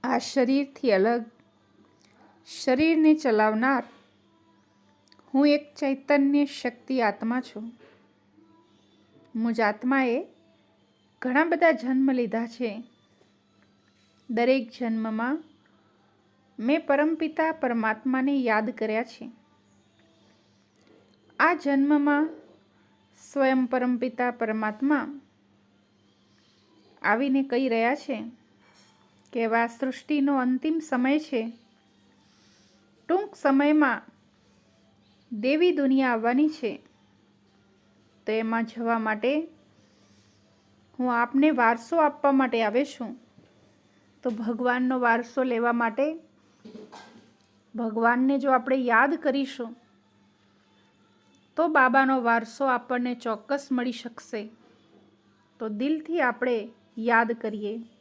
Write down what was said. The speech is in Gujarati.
આ શરીરથી અલગ, શરીરને ચલાવનાર હું એક ચૈતન્ય શક્તિ આત્મા છું. મુજ આત્માએ ઘણા બધા જન્મ લીધા છે. દરેક જન્મમાં મેં પરમપિતા પરમાત્માને યાદ કર્યા છે. આ જન્મમાં સ્વયં પરમપિતા પરમાત્મા આવીને કહી રહ્યા છે કે હવે આ સૃષ્ટિનો અંતિમ સમય છે. ટૂંક સમયમાં દેવી દુનિયા આવવાની છે. તો એમાં જવા માટે હું આપને વારસો આપવા માટે આવે છું. તો ભગવાનનો વારસો લેવા માટે ભગવાનને જો આપણે યાદ કરીશું તો બાબાનો વારસો આપણને ચોક્કસ મળી શકશે. તો દિલથી આપણે યાદ કરીએ.